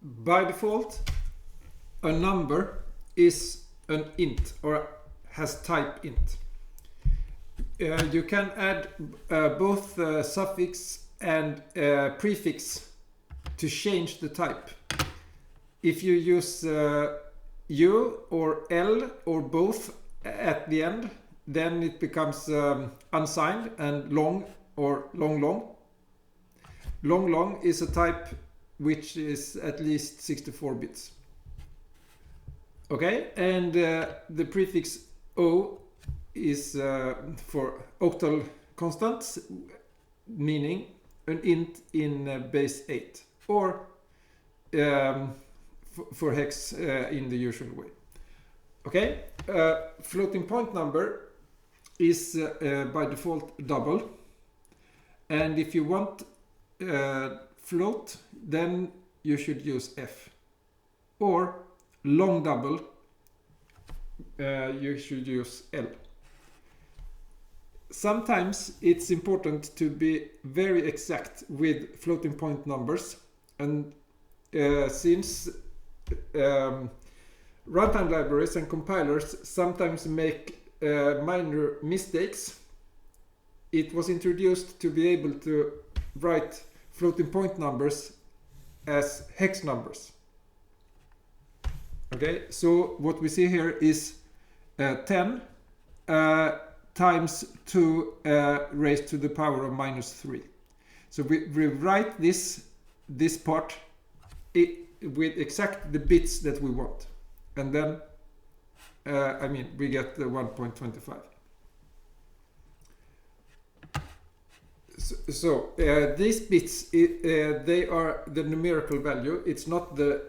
by default, a number is an int or has type int. You can add both suffix and prefix to change the type. If you use U or L or both at the end, then it becomes unsigned and long or long long. Long long is a type which is at least 64 bits. Okay, and the prefix O is for octal constants, meaning an int in base 8, or for hex in the usual way. Okay, floating point number is by default double, and if you want float, then you should use F, or long double, you should use L. Sometimes it's important to be very exact with floating point numbers, and since runtime libraries and compilers sometimes make minor mistakes, it was introduced to be able to write floating point numbers as hex numbers. Okay, so what we see here is 10 times 2 raised to the power of -3. So we write this part with exact the bits that we want, and then we get the 1.25. So these bits, they are the numerical value. It's not the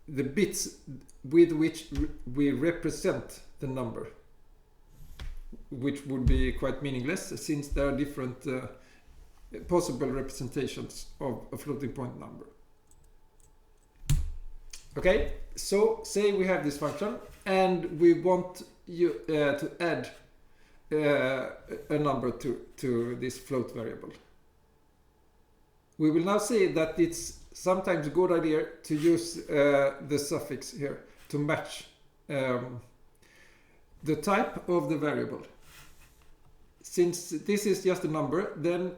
bits with which we represent the number, which would be quite meaningless since there are different possible representations of a floating point number. Okay, so say we have this function and we want you to add a number to this float variable. We will now see that it's sometimes a good idea to use the suffix here to match the type of the variable. Since this is just a number, then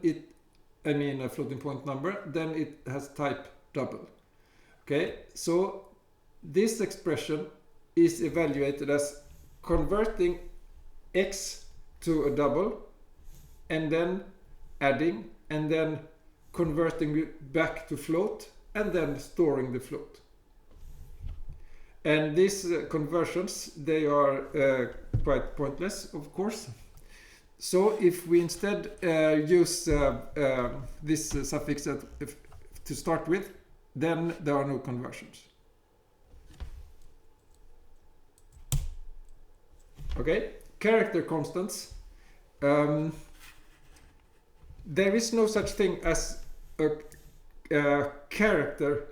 a floating point number, then it has type double. Okay, so this expression is evaluated as converting x to a double, and then adding, and then converting it back to float, and then storing the float. And these conversions, they are quite pointless, of course. So if we instead use this suffix to start with, then there are no conversions. Okay, character constants. There is no such thing as a character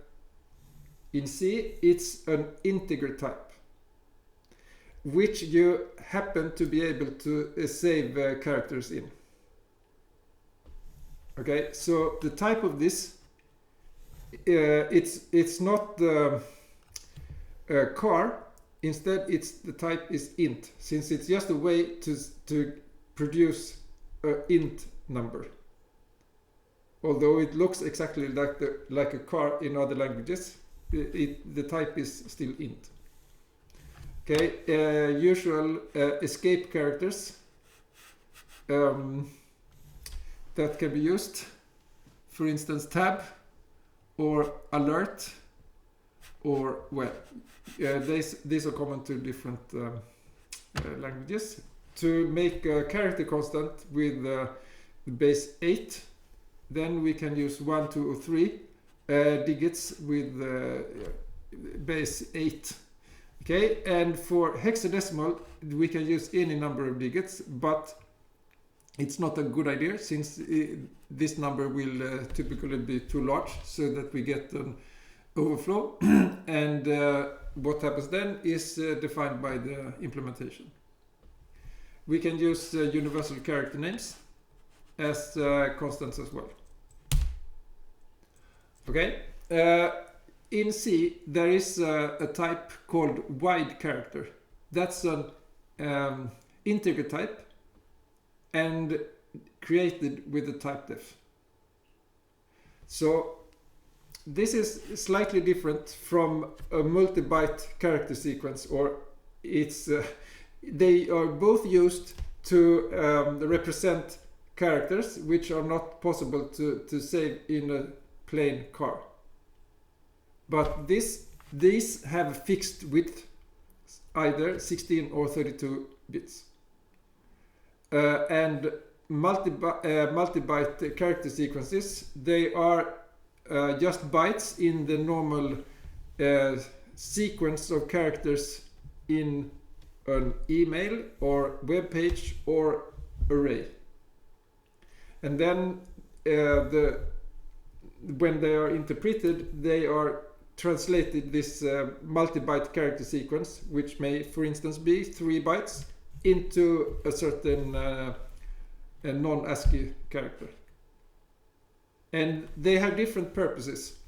in C. It's an integer type, which you happen to be able to save characters in. Okay, so the type of this, it's not car. Instead, the type is int, since it's just a way to produce an int number. Although it looks exactly like a car in other languages, the type is still int. Okay, usual escape characters that can be used, for instance, tab or alert, or these are common to different languages. To make a character constant with base 8, then we can use 1, 2, or 3 digits with base 8. Okay, and for hexadecimal we can use any number of digits, but it's not a good idea since this number will typically be too large, so that we get an overflow, and what happens then is defined by the implementation. We can use universal character names as constants as well. Okay, in C there is a type called wide character. That's an integer type and created with the type def. So this is slightly different from a multi-byte character sequence, or it's they are both used to represent characters which are not possible to save in a plain char. But these have a fixed width, either 16 or 32 bits. And multi-byte character sequences, they are just bytes in the normal sequence of characters in an email or web page or array. And then when they are interpreted, they are translated this multi-byte character sequence, which may, for instance, be 3 bytes, into a certain a non-ASCII character. And they have different purposes.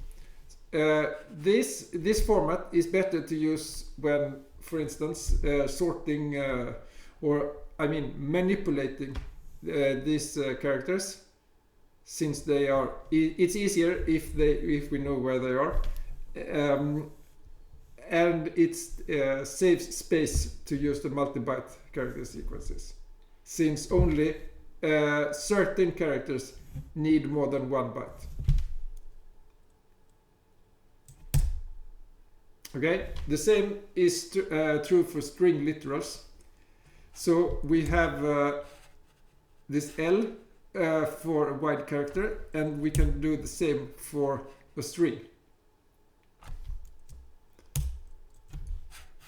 This format is better to use when, for instance, sorting manipulating these characters, since they are. It's easier if we know where they are, and it saves space to use the multi-byte character sequences, since only certain characters need more than 1 byte. Okay, the same is true for string literals. So we have this L for a wide character, and we can do the same for a string,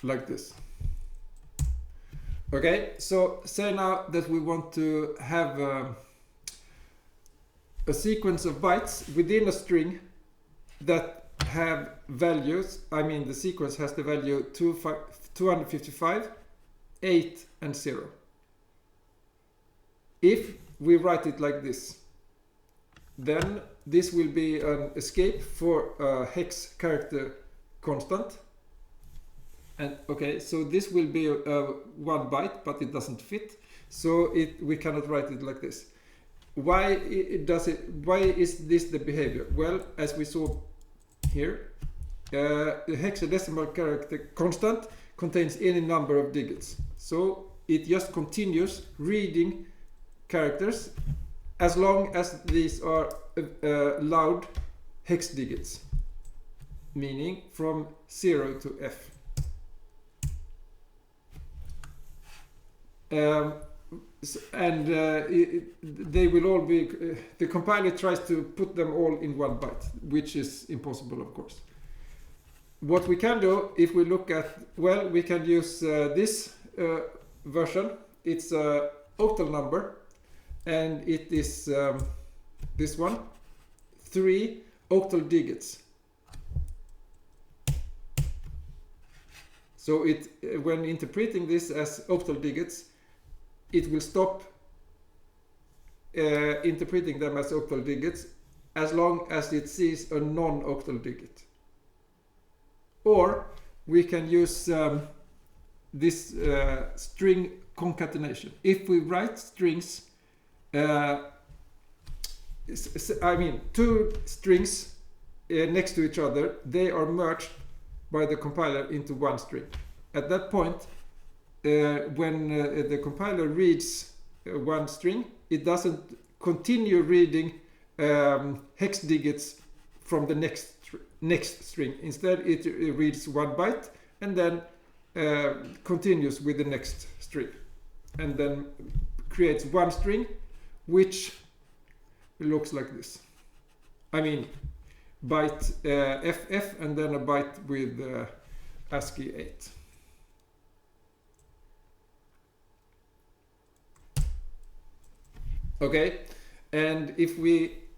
like this. Okay, so say now that we want to have a sequence of bytes within a string that have values. I mean, the sequence has the value 255, 8 and 0. If we write it like this, then this will be an escape for a hex character constant. And okay, so this will be 1 byte, but it doesn't fit, so we cannot write it like this. Why is this the behavior? Well, as we saw here, the hexadecimal character constant contains any number of digits, so it just continues reading characters as long as these are allowed hex digits, meaning from 0 to F. They will all be, the compiler tries to put them all in 1 byte, which is impossible, of course. What we can do, if we look at, well, we can use this version. It's a octal number, and it is this one, 3 octal digits. So when interpreting this as octal digits, it will stop interpreting them as octal digits as long as it sees a non-octal digit. Or we can use this string concatenation. If we write strings, two strings next to each other, they are merged by the compiler into 1 string. At that point, when the compiler reads 1 string, it doesn't continue reading hex digits from the next string. Instead, it reads 1 byte and then continues with the next string, and then creates 1 string which looks like this. I mean, byte FF and then a byte with ASCII 8. Okay, and if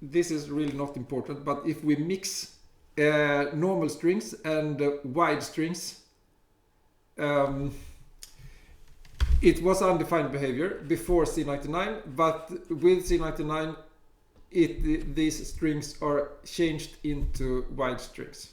this is really not important, but if we mix normal strings and wide strings, it was undefined behavior before C99, but with C99 these strings are changed into wide strings.